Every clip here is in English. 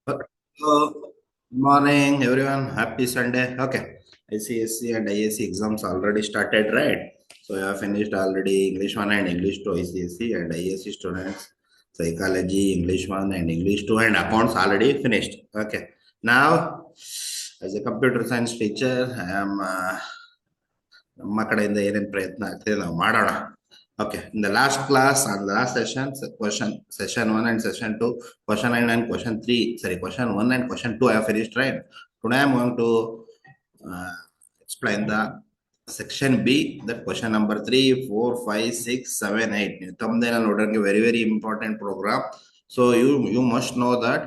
Good morning, everyone. Happy Sunday. Okay. ICSE and ISC exams already started, right? So you have finished already English 1 and English 2 ICSE and ISC students. Psychology, English 1 and English 2 and accounts already finished. Okay. Now, as a computer science teacher, I am ನಮ್ಮ ಕಡೆಯಿಂದ ಏನೇನು ಪ್ರಯತ್ನ ಆಗ್ತಿದೆ ನಾವು ಮಾಡೋಣ. Okay, in the last class and the last session, session 1 and session 2, question 9 and question 3, sorry, question 1 and question 2 I have finished, right? Today I am going to uh, explain the section B, that question number 3, 4, 5, 6, 7, 8. Thumbnail noting a very, very important program. So you must know that.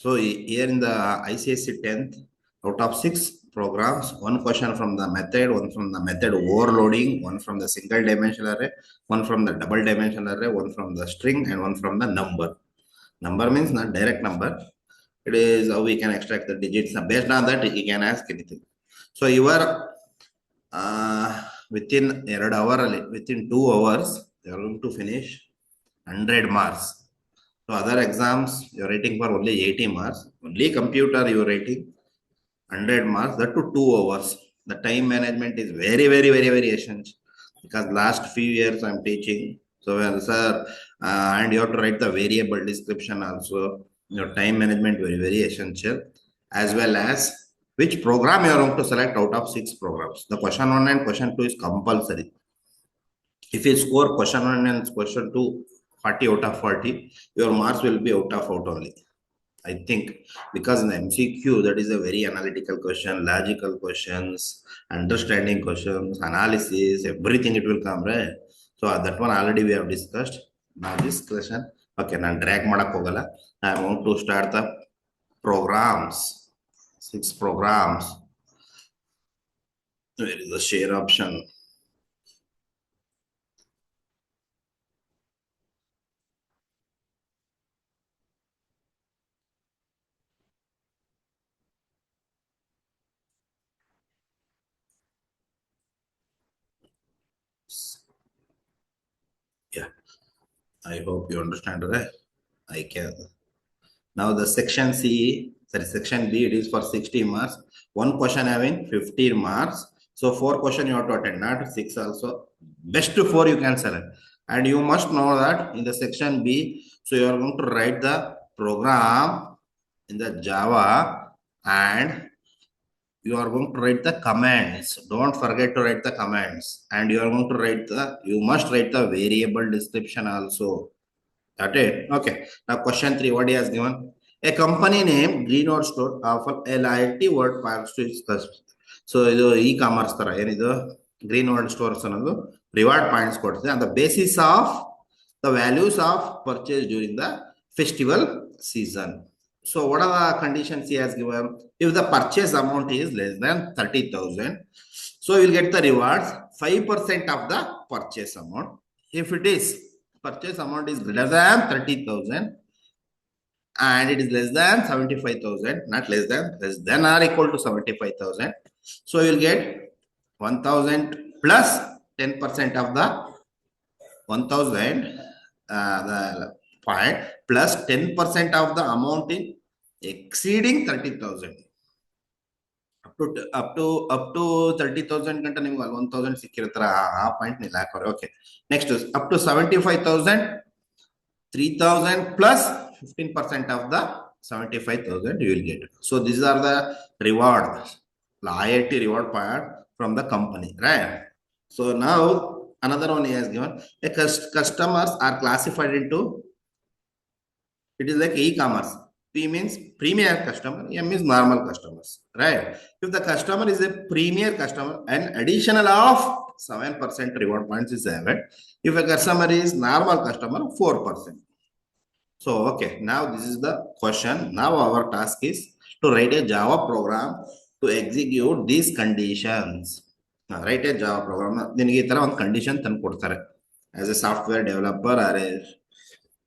So here in the ICSE 10th, out of 6 programs, one question from the method, one from the method overloading, one from the single dimensional array, one from the double dimensional array, one from the string, and one from the number. Number means not direct number. It is how we can extract the digits. Based on that, you can ask anything. So you are within 2 hours, you are going to finish 100 marks. So other exams, you're rating for only 80 marks. Only computer, you're rating 100 marks, that to 2 hours. The time management is very, very, very, very essential. Because last few years I'm teaching. So, sir, and you have to write the variable description also. Your time management very, very essential. As well as which program you are going to select out of 6 programs. The question 1 and question 2 is compulsory. If you score question 1 and question 2 40 out of 40, your marks will be out of out only. I think because in the MCQ, that is a very analytical question, logical questions, understanding questions, analysis, everything it will come, right? So that one already we have discussed. Now this question, okay, now drag madak hogala. I want to start the programs, 6 programs. Where is the share option? Yeah, I hope you understand, right? I can. Now the section C, sorry, section B, it is for 60 marks. One question having 15 marks. So 4 question you have to attend, not 6 also. Best to 4 you can select. And you must know that in the section B, so you are going to write the program in the Java and you are going to write the commands. Don't forget to write the commands. And you are going to you must write the variable description also. Got it? Okay. Now question 3, what he has given? A company named Greenwood Store offer a loyalty word packs to its customers. So ಇದು e-commerce ತರ ಏನಿದು Greenwood Stores ಅನ್ನೋದು reward points ಕೊಡ್ತದೆ on the basis of the values of purchase during the festival season. So what are the conditions he has given? If the purchase amount is less than 30,000, so you will get the rewards 5% of the purchase amount. If it is purchase amount is greater than 30,000 and it is less than 75,000, not less than or equal to 75,000. So you'll get 1,000 plus 10% of the 1,000 the point plus 10% of the amount in exceeding 30,000. Up to 30,000 ganta nimge 1,000 ಸಿಕ್ಕಿರ್ತಾರ ಆ point ನೀವು ಹಾಕೋರಿ. Okay, next up to 75,000 3,000 plus 15% of the 75,000 you will get. So these are the loyalty reward part from the company, right? So now another one he has given, a customers are classified into, it is like e-commerce. P means premier customer, M is normal customers, right? If the customer is a premier customer, an additional of 7% reward points is added. If a customer is normal customer, 4%. So, okay, now this is the question. Now our task is to write a Java program to execute these conditions. Now, write a Java program. Then you get one condition as a software developer or a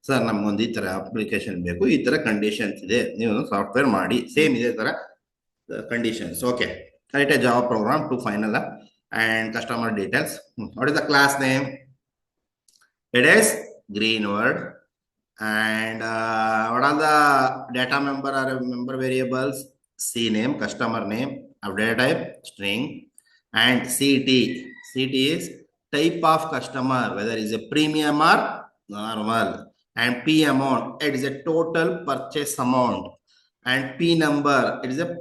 sir ನಮ್ಗೊಂದು ಈ ತರ application ಬೇಕು, ಈ ತರ conditions ಇದೆ, ನೀವು software ಮಾಡಿ, same ಇದೇ ತರ conditions. Okay, write a Java program to final and customer details. What is the class name? It is Greenwood. And what are the data member or member variables? C name, customer name, of data type, string, and CT. CT is type of customer, whether it's a premium or normal. And P amount, it is a total purchase amount. And P number, it is a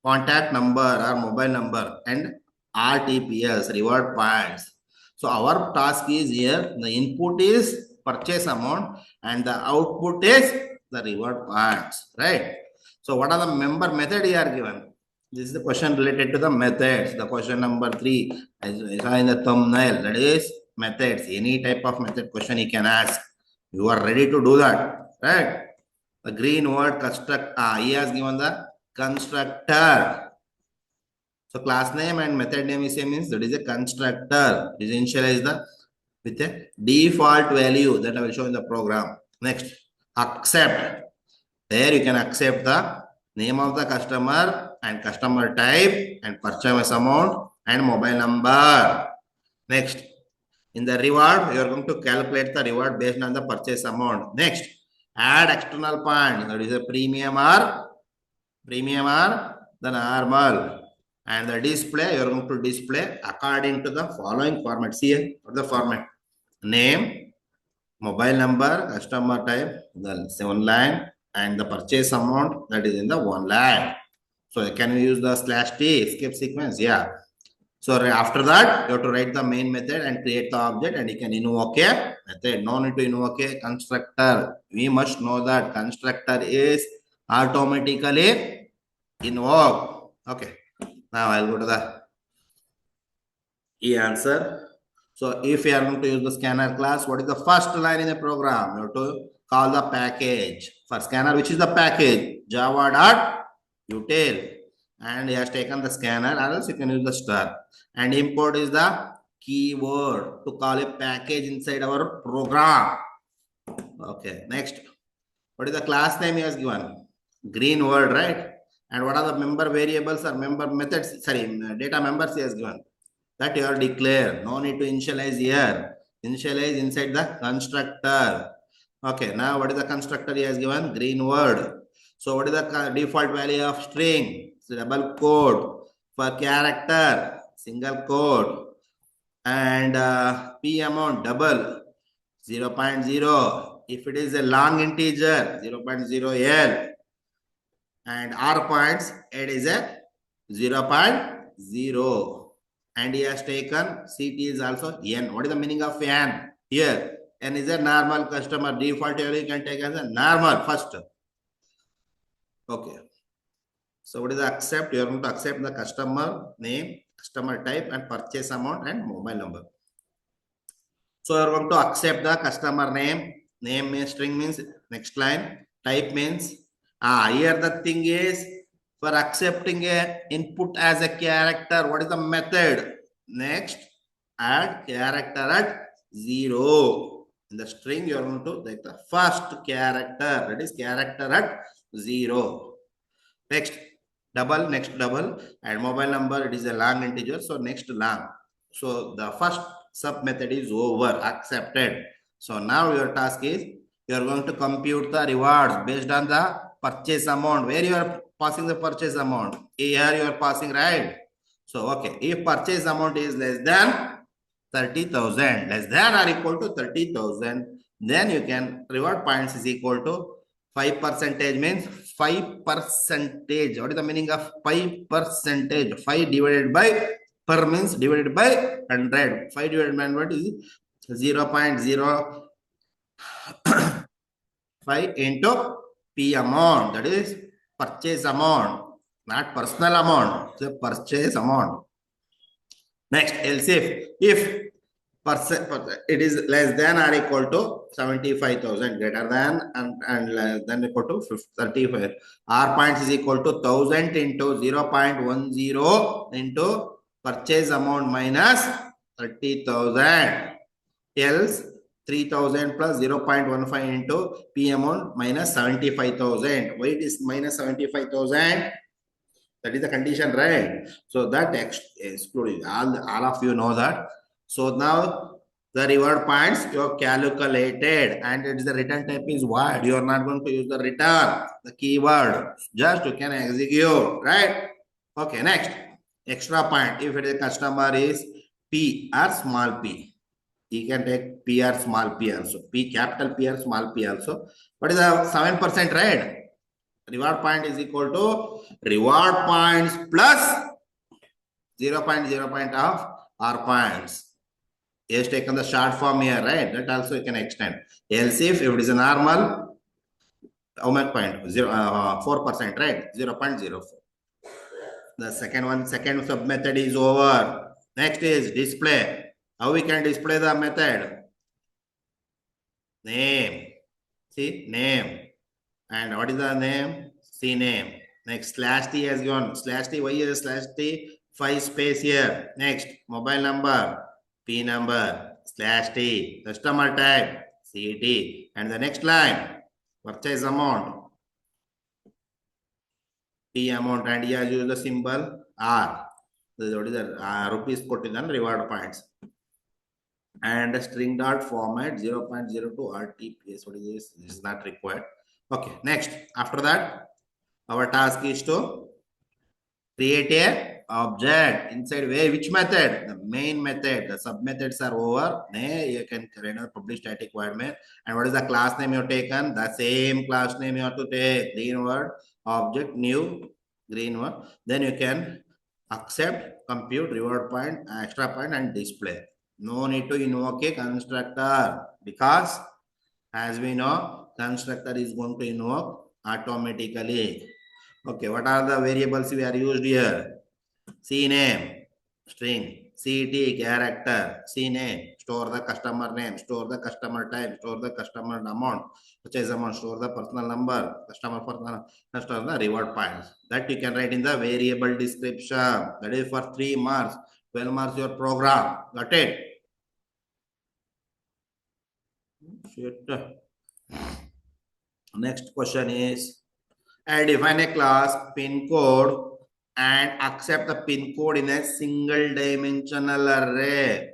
contact number or mobile number, and RTPS, reward points. So our task is here, the input is purchase amount and the output is the reward points, right? So what are the member method here given? This is the question related to the methods. The question number 3, as I saw in the thumbnail, that is methods. Any type of method question you can ask. You are ready to do that, right? The green word construct, he has given the constructor. So class name and method name is same, means that is a constructor. It is initialized with a default value that I will show in the program. Next, accept. There you can accept the name of the customer and customer type and purchase amount and mobile number. Next, in the reward, you are going to calculate the reward based on the purchase amount. Next, add external point, that is a premium or the normal. And the display, you are going to display according to the following format. See the format: name, mobile number, customer type, the 7 line, and the purchase amount, that is in the 1 line. So can we use the /t escape sequence? Yeah. So after that, you have to write the main method and create the object, and you can invoke a method. No need to invoke a constructor. We must know that constructor is automatically invoke. Okay. Now I'll go to the answer. So if you are going to use the scanner class, what is the first line in the program? You have to call the package. For scanner, which is the package? Java.util. And he has taken the scanner, or else you can use the star. And import is the keyword to call a package inside our program. Okay, next. What is the class name he has given? Green word, right? And what are the member variables or member methods? Sorry, data members he has given. That you are declared. No need to initialize here. Initialize inside the constructor. Okay, now what is the constructor he has given? Green word. So what is the default value of string? It's double quote. For character, single quote. And P amount, double, 0.0. If it is a long integer, 0.0L. And R points, it is a 0.0. And he has taken CT is also N. What is the meaning of N? Here, N is a normal customer. Default value you can take as a normal first. Okay. So what is the accept? You are going to accept the customer name, customer type, and purchase amount and mobile number. So you are going to accept the customer name. Name means string means next line. Type means here the thing is, for accepting a input as a character, what is the method? Next, add character at 0. In the string, you are going to take the first character, that is character at 0. Next, double, next double, and mobile number, it is a long integer, so next long. So the first sub method is over, accepted. So now your task is, you are going to compute the rewards based on the purchase amount. Where you are passing the purchase amount? Here you are passing, right? So, okay, if purchase amount is less than 30,000, less than or equal to 30,000, then you can reward points is equal to 5% means 5%. What is the meaning of 5%? 5 divided by per means divided by 100. 5 divided by 100 is 0.05 into P amount, that is purchase amount, not personal amount, it's a purchase amount. Next, else if it is less than or equal to 75,000, greater than and less than equal to 35, R points is equal to 1000 into 0.10 into purchase amount minus 30,000, else 3,000 plus 0.15 into P amount minus 75,000. Why it is minus 75,000? That is the condition, right? So that excluding all of you know that. So now The reward points you have calculated, and it's the return type is void. You are not going to use the return, the keyword. Just you can execute, right? Okay, next. Extra point. If it is customer is P or small p, he can take P or small p also. P capital P or small p also. What is the 7%, right? Reward point is equal to reward points plus 0.0 of R points. He has taken the short form here, right? That also you can extend. Else if it is a normal, how much point? 4%, right? 0.04. The second sub method is over. Next is display. How we can display the method? Name. See, name. And what is the name? C name. Next, slash T has gone. Slash T, why is slash T? 5 space here. Next, mobile number, P number, slash T, customer type, CT. And the next line, purchase amount, P amount. And here use the symbol R. This is what is the rupees put in the reward points. And the string dot format 0.02 RTPS. What is this? This is not required. Okay, next. After that, our task is to create a object inside where which method? The main method. The sub methods are over. You can create a publish static void main. And what is the class name you have taken? The same class name you have to take. Green word, object, new, green one. Then you can accept, compute, reward point, extra point, and display. No need to invoke a constructor because as we know, constructor is going to invoke automatically. Okay, what are the variables we are used here? C name, string, CT, character, C name, store the customer name, store the customer type, store the customer amount, purchase amount, store the personal number, customer personal, store the reward points. That you can write in the variable description. That is for 3 marks, 12 marks your program. Got it? Shit. Next question is, I define a class pin code and accept the pin code in a single dimensional array.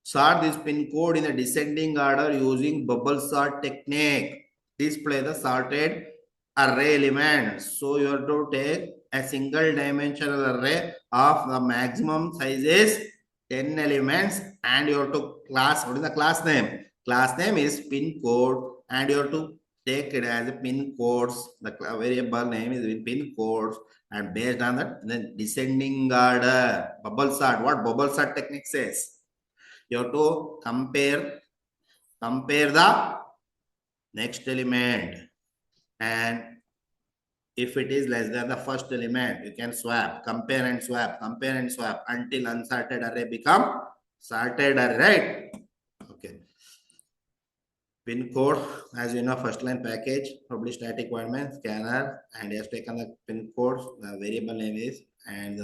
Sort this pin code in a descending order using bubble sort technique. Display the sorted array elements. So you have to take a single dimensional array of the maximum size is 10 elements and you have to class. What is the class name? Class name is pin code and you have to take it as a pin codes. The variable name is pin codes and based on that, then descending order, bubble sort. What bubble sort technique says? You have to compare the next element, and if it is less than the first element, you can swap, compare and swap until unsorted array become sorted array, right? Okay. Pin code, as you know, first line package, publish static environment, scanner, and he has taken the pin codes, the variable name is, and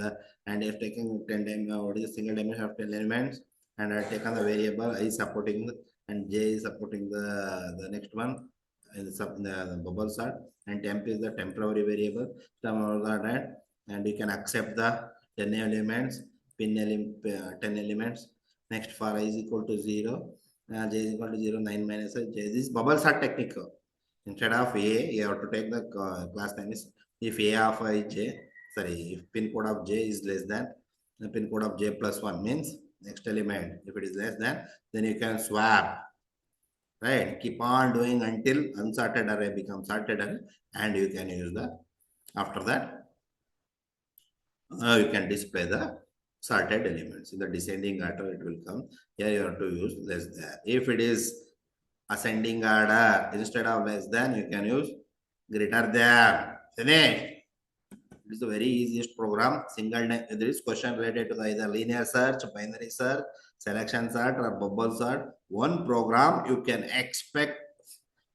he has taken 10 what is the single dimension of 10 elements, and I have taken the variable I is supporting the, and J is supporting the next one, in the bubble sort, and temp is the temporary variable, and you can accept the 10 elements, 10 elements. Next for I is equal to 0. J is equal to 0, 9 minus j. This bubbles are technical. Instead of A, you have to take the class name is if A of I j, sorry, if pin code of j is less than the pin code of j plus 1 means next element. If it is less than, then you can swap. Right? Keep on doing until unsorted array becomes sorted array, and you can use the after that you can display the sorted elements. In the descending order, it will come. Here you have to use less than. If it is ascending order, instead of less than, you can use greater than. Finished. It is the very easiest program. There is question related to the either linear search, binary search, selection search, or bubble search. One program you can expect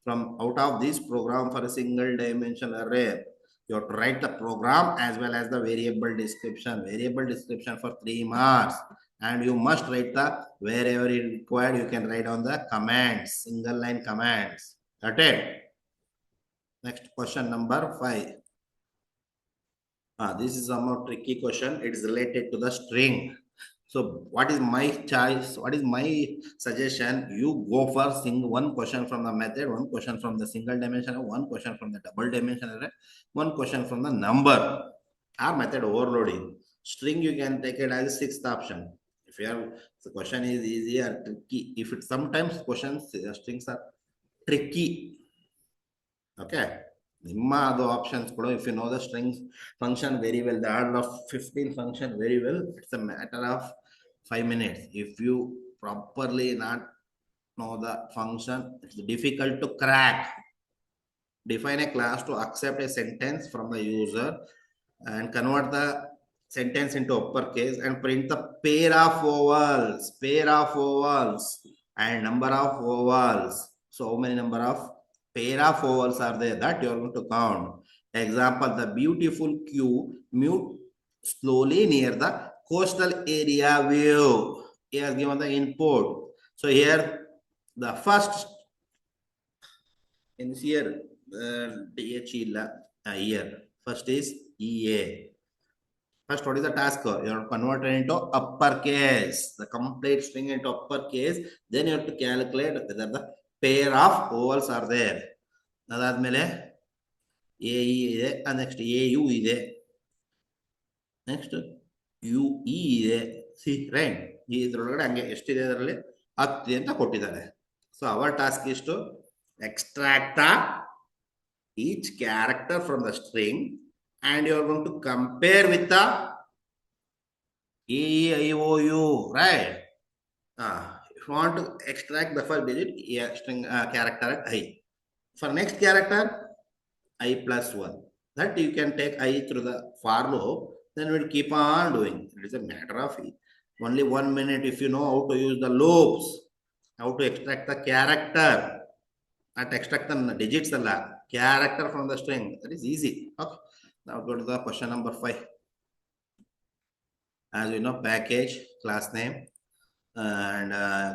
from out of this program for a single dimensional array. You have to write the program as well as the variable description. Variable description for 3 marks. And you must write the wherever it required, you can write on the commands, single line commands. Got it? Next question number 5. This is a more tricky question. It is related to the string. So what is my choice? What is my suggestion? You go for one question from the method, one question from the single dimensional, one question from the double dimensional, one question from the number. Our method overloading. String you can take it as sixth option. If you have the question is easy or tricky, if it sometimes questions strings are tricky. Okay. Other options, if you know the strings function very well, the order of 15 function very well, it's a matter of 5 minutes. If you properly not know the function, it's difficult to crack. Define a class to accept a sentence from the user and convert the sentence into uppercase and print the pair of vowels, and number of vowels. So how many number of pair of vowels are there that you are going to count? Example, the beautiful queue mute slowly near the coastal area view. He has given the input. So here the first in here here first is EA. First, what is the task? You have to convert it into uppercase, the complete string into uppercase. Then you have to calculate whether the pair of vowels are there. ಅದಾದ್ಮೇಲೆ AE ಇದೆ, next AU ಇದೆ, next UE ಇದೆ. See right, ಇದ್ರೊಳಗಡೆ ಹಂಗೆ ಎಷ್ಟಿದೆ ಅದರಲ್ಲಿ 10 ಅಂತ ಕೊಟ್ಟಿದ್ದಾರೆ. So our task is to extract each character from the string and you are going to compare with the EIOU, right? If you want to extract the first digit string character at I. For next character, I plus 1. That you can take I through the for loop, then we'll keep on doing. It is a matter of only 1 minute if you know how to use the loops, how to extract the character, not extract the digits, character from the string. That is easy. Okay. Now go to the question number 5. As we know, package, class name, and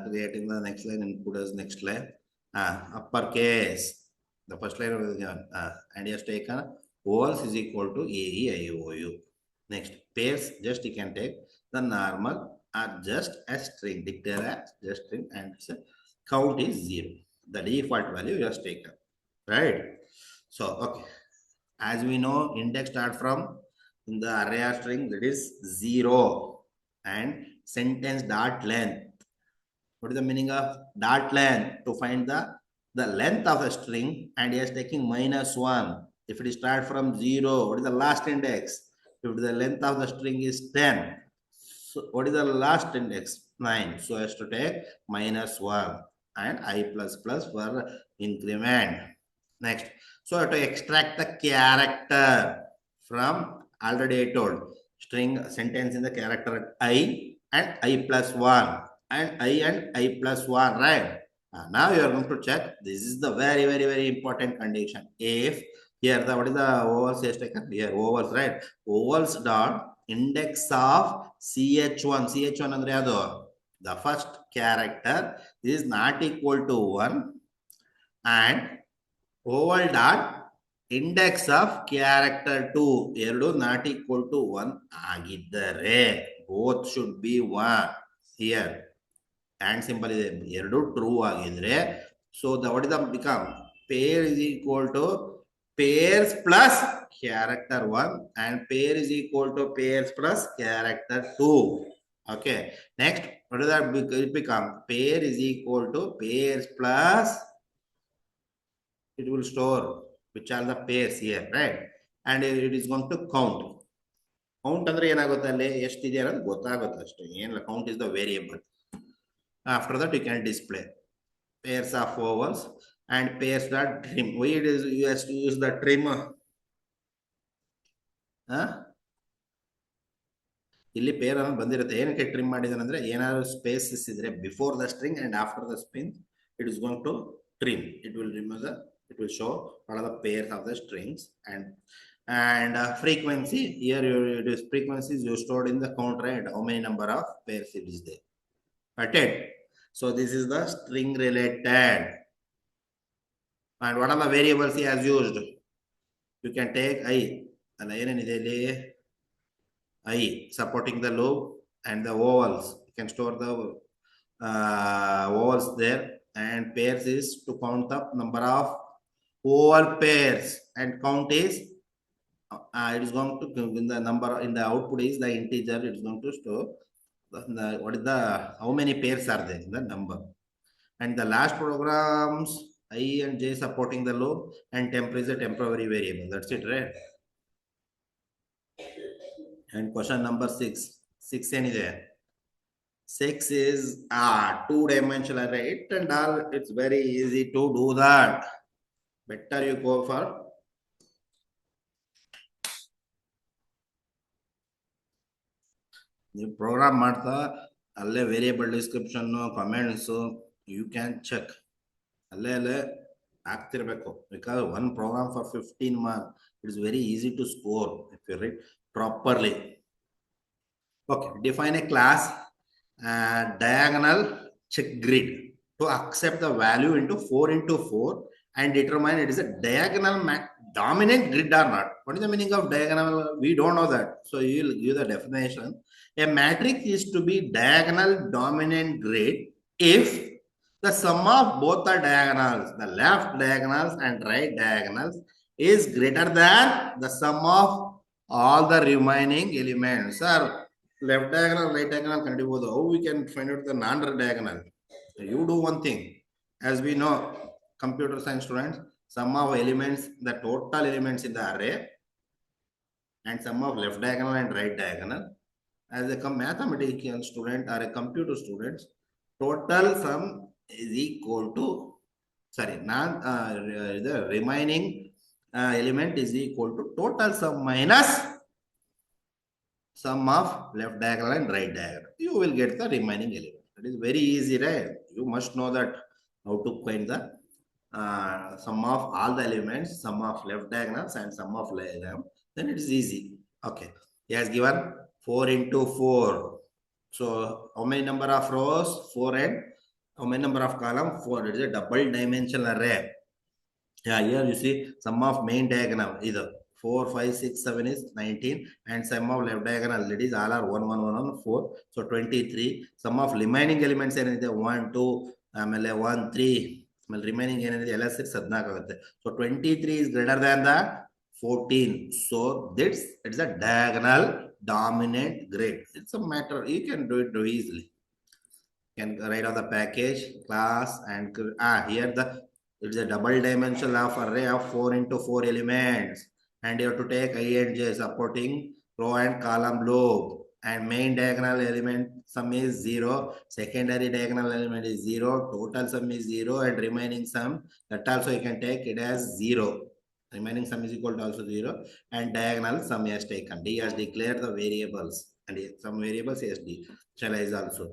creating the next line, input as next line. Uppercase, the first line was given, and he has taken vowels is equal to AEIOU. Next, pairs, just you can take the normal or just a string, declare as just string, and count is 0. The default value you have taken, right? So, okay. As we know, index start from in the array of string, that is 0 and sentence dot length. What is the meaning of dot length? To find the length of a string, and he is taking -1. If it start from 0, what is the last index? If the length of the string is 10, so what is the last index? 9. So as to take -1 and I plus plus for increment. Next, so to extract the character from, already I told, string sentence in the character I and I plus 1 and I plus 1, right? Now you are going to check. This is the very, very, very important condition. If here the what is the vowels is taken here, vowels, right? Vowels dot index of ch1 andre adu the first character is not equal to 1 and vowel dot index of character 2 ಎರಡು not equal to 1 ಆಗಿದ್ದರೆ, both should be 1 here and symbol ಇದೆ, ಎರಡು true ಆಗಿದ್ರೆ, so the what is the become pair is equal to pairs plus character 1 and pair is equal to pairs plus character 2. Okay, next what does that become? Pair is equal to pairs plus, it will store which are the pairs here, right? And it is going to count. Count andre ಏನಾಗುತ್ತೆ ಅಲ್ಲಿ ಎಷ್ಟಿದೆ ಅನ್ನೋದು ಗೊತ್ತಾಗುತ್ತೆ ಅಷ್ಟೇ, ಏನಿಲ್ಲ, count is the variable. After that you can display pairs of vowels and pairs dot trim. Why it is you have to use the trim? ಇಲ್ಲಿ peer ಅನ್ನೋದು ಬಂದಿರುತ್ತೆ. ಏನಕ್ಕೆ ಟ್ರಿಮ್ ಮಾಡಿದಾನೆ ಅಂದ್ರೆ, ಏನಾದ್ರು ಸ್ಪೇಸಸ್ ಇದ್ರೆ before the string and after the string, it is going to trim. It will remove the, it will show what are the pairs of the strings. And frequency, here it is frequencies you stored in the count, right? How many number of pairs it is there. Got it? So this is the string related. And what are the variables he has used? You can take I, and ಏನೇನಿದೆ ಇಲ್ಲಿ I supporting the loop and the vowels. You can store the vowels there, and pairs is to count the number of vowel pairs, and count is it is going to in the number in the output is the integer. It is going to store what is the how many pairs are there in the number. And the last programs I and j supporting the loop, and temp is a temporary variable. That's it, right? And question number 6 any there. 6 is two-dimensional array. It and all, it's very easy to do that. Better you go for ನೀವು program ಮಾಡ್ತಾ ಅಲ್ಲೇ variable description comments you can check ಅಲ್ಲೇ ಆಗ್ತಿರ್ಬೇಕು. Because one program for 15 marks, it is very easy to score if you read properly. Okay, define a class diagonal check grid to accept the value into 4 into 4 and determine it is a diagonal dominant grid or not. What is the meaning of diagonal? We don't know that. So you will give the definition. A matrix is to be diagonal dominant grid if the sum of both the diagonals, the left diagonals and right diagonals, is greater than the sum of all the remaining elements. Sir, left diagonal, right diagonal, how we can find out the non-diagonal? You do one thing. As we know, computer science students, sum of elements, the total elements in the array, and sum of left diagonal and right diagonal. As a mathematical student or a computer student, total sum is equal to, the remaining element is equal to total sum minus sum of left diagonal and right diagonal. You will get the remaining element. It is very easy, right? You must know that how to find the sum of all the elements, sum of left diagonals and sum of diagonal. Then it is easy. Okay. He has given 4 into 4. So how many number of rows? 4, and how many number of column? 4. It is a double dimensional array. Yeah, here you see sum of main diagonal either 4, 5, 6, 7 is 19, and sum of left diagonal, that is all are 1, 1, 1, 1, 4. So 23. Sum of remaining elements ಏನಿದೆ 1, 2, ಆಮೇಲೆ 1, 3, ಆಮೇಲೆ remaining ಏನಿದೆ ಎಲ್ಲ ಸೇರಿ 14 ಆಗುತ್ತೆ. So 23 is greater than the 14. So this it's a diagonal dominant grid. It's a matter you can do it easily. You can write on the package class, and here the it's a double dimensional of array of 4 into 4 elements, and you have to take I and j supporting row and column loop, and main diagonal element sum is 0, secondary diagonal element is 0, total sum is 0, and remaining sum, that also you can take it as 0. Remaining sum is equal to also 0, and diagonal sum has taken. D has declared the variables, and some variables has initialized also.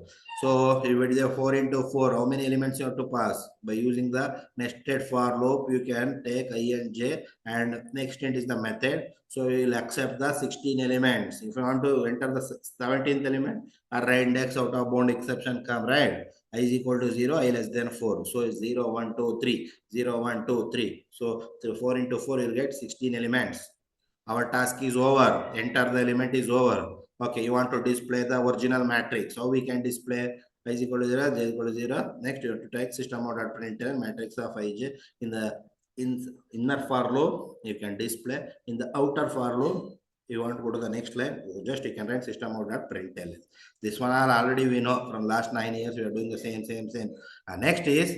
So if it is a 4 into 4, how many elements you have to pass? By using the nested for loop, you can take I and j, and next is the method. So you will accept the 16 elements. If you want to enter the 17th element, array index out of bound exception come, right? I is equal to 0, I less than 4. So it's 0, 1, 2, 3, 0, 1, 2, 3. So 4 into 4, you'll get 16 elements. Our task is over. Enter the element is over. Okay, you want to display the original matrix. How we can display? I is equal to 0, j is equal to 0. Next, you have to take system.println matrix of ij in the inner for loop. You can display in the outer for loop. You want to go to the next line, just you can write system.println. This one already we know from last 9 years. We are doing the same. Next is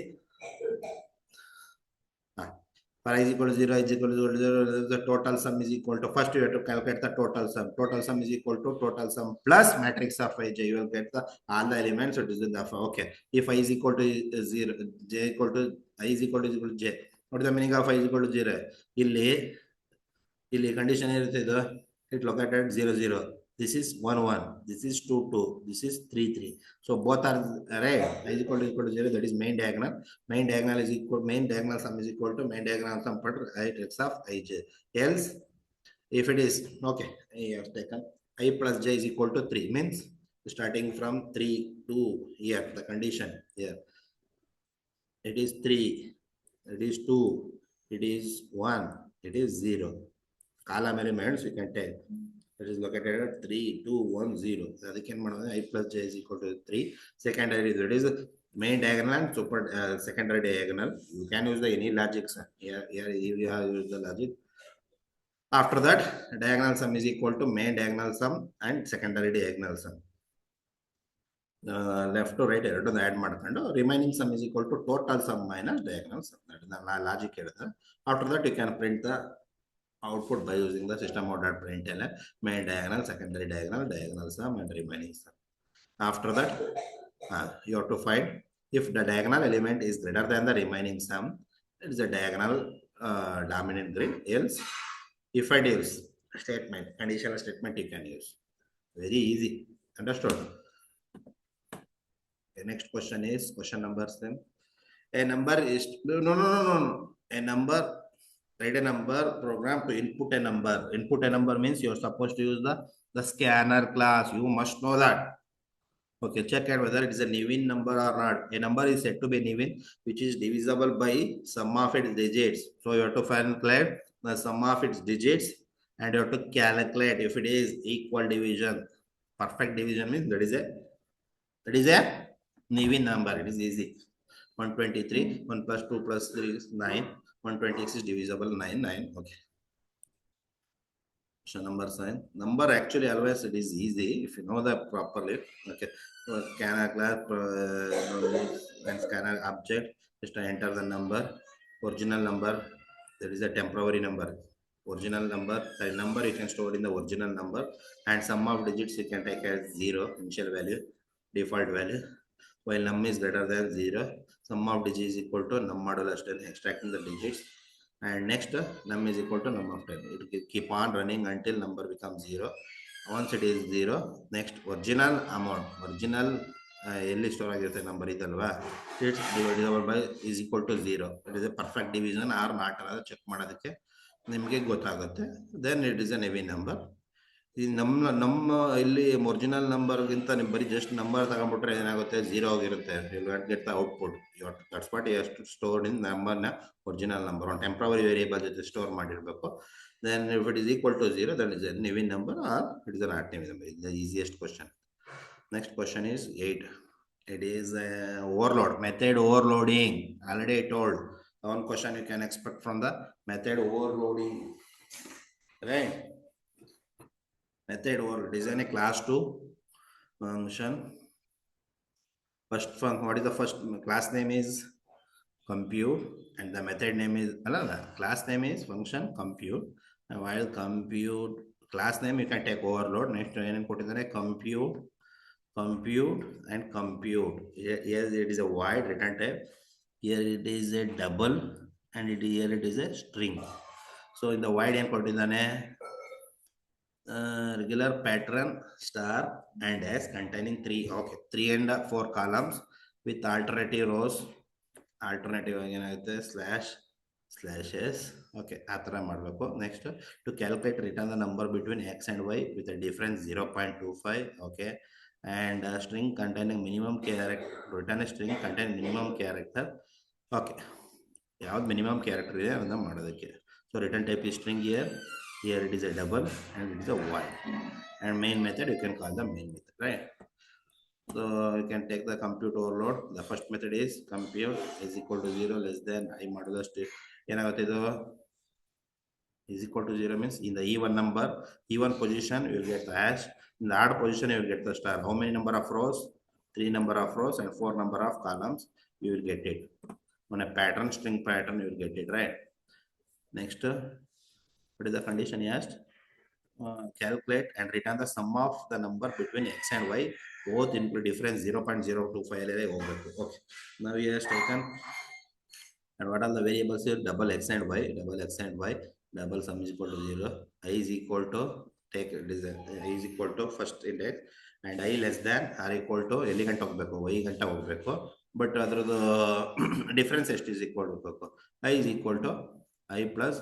for I is equal to 0, I is equal to 0, the total sum is equal to, first you have to calculate the total sum. Total sum is equal to total sum plus matrix of ij. You will get the all the elements. So it is the okay. If I is equal to 0, j equal to I is equal to j. What is the meaning of I is equal to 0? ಇಲ್ಲಿ condition ಇರುತ್ತೆ ಇದು, it located 0, 0. This is 1, 1. This is 2, 2. This is 3, 3. So both are right. I is equal to 0. That is main diagonal. Main diagonal is equal. Main diagonal sum is equal to main diagonal sum per matrix of ij. Else, if it is okay, I have taken I plus j is equal to 3. Means starting from 3 to here. The condition here. It is 3. It is 2. It is 1. It is 0. column elements you can take. It is located at 3, 2, 1, 0. ಅದಕ್ಕೆ ಏನು ಮಾಡೋದು I plus j is equal to 3. Secondary, that is main diagonal and super secondary diagonal. You can use the any logic, sir. Here you have used the logic. After that, diagonal sum is equal to main diagonal sum and secondary diagonal sum. Left to right ಎರಡನ್ನು add ಮಾಡ್ಕೊಂಡು remaining sum is equal to total sum minus diagonal sum. That is the logic ಹೇಳಿದ್ರೆ. After that, you can print the output by using the system out dot println main diagonal, secondary diagonal, diagonal sum, and remaining sum. After that, you have to find if the diagonal element is greater than the remaining sum, it is a diagonal dominant grid. Else, if and else statement, conditional statement you can use. Very easy. Understood? The next question is question number 7. A number is no. A number. Write a number program to input a number. Input a number means you're supposed to use the scanner class. You must know that. Okay, check out whether it is a Niven number or not. A number is said to be Niven, which is divisible by sum of its digits. So you have to calculate the sum of its digits, and you have to calculate if it is equal division. Perfect division means that is a Niven number. It is easy. 123, 1 plus 2 plus 3 is 9. 126 is divisible 9. Okay. Question number 7. Number actually always it is easy if you know that properly. Okay. Scanner class and scanner object. Just enter the number. Original number. There is a temporary number. Original number. The number you can store in the original number, and sum of digits you can take as 0 initial value, default value. While num is greater than 0, sum of digits is equal to num modulus 10, extracting the digits. And next, num is equal to num of 10. It will keep on running until number becomes 0. Once it is 0, next original amount, original ಎಲ್ಲಿ store ಆಗಿರುತ್ತೆ number ಇದಲ್ವಾ, it's divisible by is equal to 0. It is a perfect division or not ಅನ್ನೋದು check ಮಾಡೋದಕ್ಕೆ ನಿಮಗೆ ಗೊತ್ತಾಗುತ್ತೆ. Then it is a navy number. ಈ ನಮ್ಮ ಇಲ್ಲಿ ಒರಿಜಿನಲ್ ನಂಬರ್ಗಿಂತ ನೀವು ಬರೀ ಜಸ್ಟ್ ನಂಬರ್ ತಗೊಂಡ್ಬಿಟ್ರೆ ಏನಾಗುತ್ತೆ, 0 ಆಗಿರುತ್ತೆ. You will get the output. That's what ಎಷ್ಟು ಸ್ಟೋರ್ಡ್ ಇನ್ ನಂಬರ್ನ ಒರಿಜಿನಲ್ ನಂಬರ್ ಒಂದು ಟೆಂಪ್ರವರಿ ವೇರಿಯೇಬಲ್ ಜೊತೆ ಸ್ಟೋರ್ ಮಾಡಿರಬೇಕು. Then if it is equal to 0, that is a Niven number or it is not Niven number. Is the easiest question. Next question is 8. It is overload, method overloading. Already I told one question you can expect from the method overloading, right? Method overload. Design a class 2 function. First function, what is the first class name is compute, and the method name is class name is function compute. And while compute class name you can take overload. Next put in compute and compute. Here it is a void return type. Here it is a double, and here it is a string. So in the void ಏನು ಕೊಟ್ಟಿದ್ದಾನೆ, regular pattern star and s containing 3 and 4 columns with alternative rows. Alternative ಏನಾಗುತ್ತೆ //s. Okay, ಆ ಥರ ಮಾಡಬೇಕು. Next to calculate return the number between x and y with a difference 0.25. Okay, and a string containing minimum character. Return a string containing minimum character. Okay, ಯಾವ್ದು minimum character ಇದೆ ಅದನ್ನ ಮಾಡೋದಕ್ಕೆ. So return type is string. Here it is a double, and it is a void. And main method you can call the main method, right? So you can take the compute overload. The first method is compute is equal to 0 less than I modulus ಏನಾಗುತ್ತೆ ಇದು is equal to 0 means in the even number, even position you will get the hash. In the odd position you will get the star. How many number of rows? 3 number of rows and 4 number of columns. You will get it on a pattern, string pattern. You will get it, right? Next, what is the condition he asked? Calculate and return the sum of the number between x and y, both into difference 0.025. Okay, now he has taken, and what are the variables here? Double x and y, double sum is equal to 0. I is equal to take I is equal to first index, and I less than or equal to ಎಲ್ಲಿ ಗಂಟೆ ಹೋಗ್ಬೇಕು, y ಗಂಟೆ ಹೋಗ್ಬೇಕು. But ಅದ್ರದ್ದು difference ಎಷ್ಟು is equal to I is equal to I plus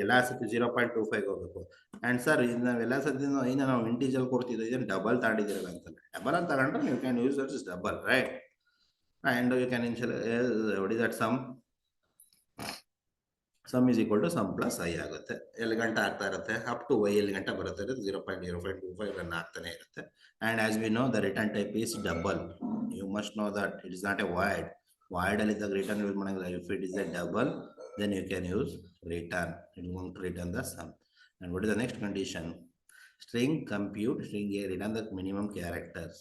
ಎಲ್ಲ ಸತಿ 0.25 ಹೋಗ್ಬೇಕು. ಅಂಡ್ ಸರ್ ನಾವೆಲ್ಲ ಸತಿ ನಾವು ಇಂಟೀಜರ್ ಕೊಡ್ತಿದ್ದೆ, ಇದನ್ನು ಡಬಲ್ ತಗೊಂಡಿದ್ದೀರಲ್ಲ ಅಂತಲ್ಲ. ಡಬಲ್ ಅಂತ ತಗೊಂಡ್ರೆ you can use that as double, right? And you can what is that sum? Sum is equal to sum plus i ಆಗುತ್ತೆ. ಎಲ್ಲಿ ಗಂಟೆ ಆಗ್ತಾ ಇರುತ್ತೆ, ಅಪ್ ಟು ವೈ ಎಲ್ಲಿ ಗಂಟೆ ಬರುತ್ತೆ, 0.0525 ರನ್ ಆಗ್ತಾನೆ ಇರುತ್ತೆ. And as we know the return type is double. You must know that it is not a void. ವಾಯ್ಡಲ್ಲಿ ಇದ್ದಾಗ ರಿಟರ್ನ್ ಯೂಸ್ ಮಾಡೋಂಗಿಲ್ಲ. If it is a double, then you can use return. It is going to return the sum. And what is the next condition? String compute, string A, return the minimum characters.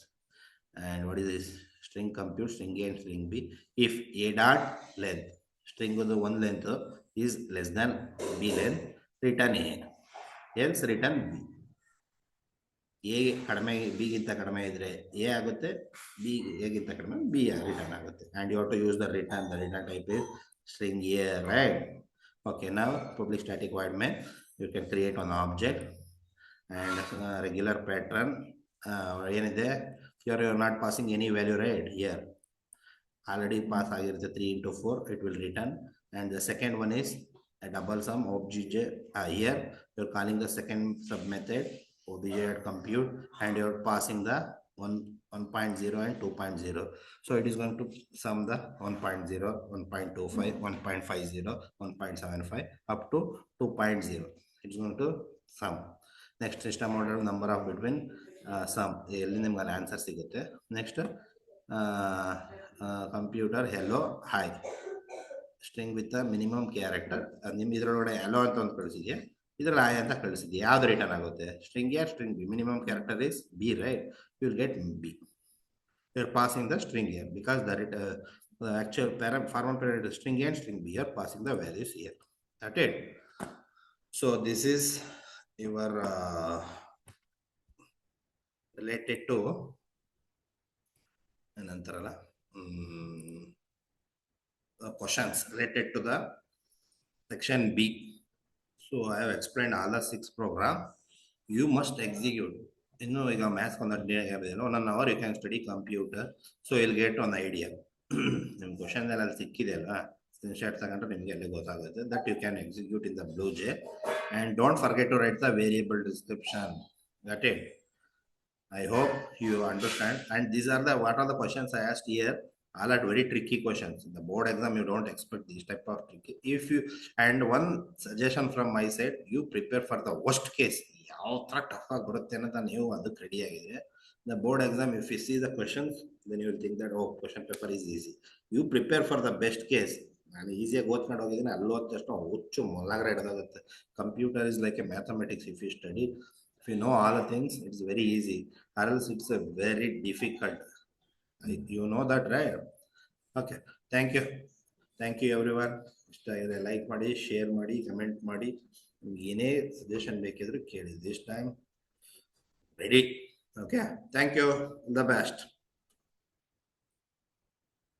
And what is this? String compute, string A and string B. If A dot length, string with the one length is less than B length, return A. Else return B. A ಕಡಿಮೆ ಬಿಗಿಂತ ಕಡಿಮೆ ಇದ್ರೆ A ಆಗುತ್ತೆ, B ಎಗಿಂತ ಕಡಿಮೆ B return ಆಗುತ್ತೆ. And you have to use the return type is string A, right? Okay, now public static void main, you can create an object and regular pattern. ಏನಿದೆ, here you are not passing any value, right? Here already pass ಆಗಿರುತ್ತೆ 3 into 4, it will return. And the second one is a double sum object. Here you are calling the second sub method obj compute, and you are passing the 1.0 and 2.0. So it is going to sum the 1.0, 1.25, 1.50, 1.75 up to 2.0. It is going to sum. Next system order number of between sum. ಎಲ್ಲಿ ನಿಮ್ಗೆ answer ಸಿಗುತ್ತೆ. Next computer hello hi string with minimum character. ನಿಮ್ಮ ಇದರೊಳಗಡೆ hello ಅಂತ ಒಂದು ಕಳಿಸಿದ್ಯಾ, ಇದರಲ್ಲಿ ಆಯ್ ಅಂತ ಕಳಿಸಿದ್ಯಾ, ಯಾವ್ದು ರಿಟರ್ನ್ ಆಗುತ್ತೆ? String A, string B. Minimum character is B, right? You will get B. You are passing the string A because the actual formal parameter is string A and string B. You are passing the values here. That's it. So this is your related to anantarala questions related to the section B. So I have explained all the 6 program. You must execute. ಇನ್ನು ಈಗ maths ಒಂದು 1 hour you can study computer, so you'll get an idea. ನಿಮ್ಮ question ಎಲ್ಲ ಅಲ್ಲಿ ಸಿಕ್ಕಿದೆ ಅಲ್ವಾ, screenshot ತಗೊಂಡ್ರೆ ನಿಮಗೆ ಎಲ್ಲ ಗೊತ್ತಾಗುತ್ತೆ. That you can execute in the blue J. And don't forget to write the variable description. That it. I hope you understand. And these are what are the questions I asked here. All are very tricky questions. In the board exam, you don't expect these type of tricky. And one suggestion from my side, you prepare for the worst case. ಯಾವ ಥರ tough ಆಗಿ ಬರುತ್ತೆ ಅಂತ ನೀವು ಅದಕ್ಕೆ ready ಆಗಿದೆ. The board exam, if you see the questions, then you will think that, oh, question paper is easy. You prepare for the best case. ನಾನು ಈಸಿಯಾಗಿ ಓದ್ಕೊಂಡು ಹೋಗಿದ್ದೀನಿ, ಅಲ್ಲಿ ಓದ್ ತಕ್ಷಣ ಹುಚ್ಚು ಮೊಲಾಗ್ರೆ ಹಿಡಿದಾಗುತ್ತೆ. Computer is like a mathematics. If you study, if you know all the things, it's very easy, or else it's a very difficult. You know that, right? Okay, thank you everyone. Like ಮಾಡಿ, share ಮಾಡಿ, comment ಮಾಡಿ. ಏನೇ suggestion ಬೇಕಿದ್ರು ಕೇಳಿ. This time ready. Okay, thank you, the best.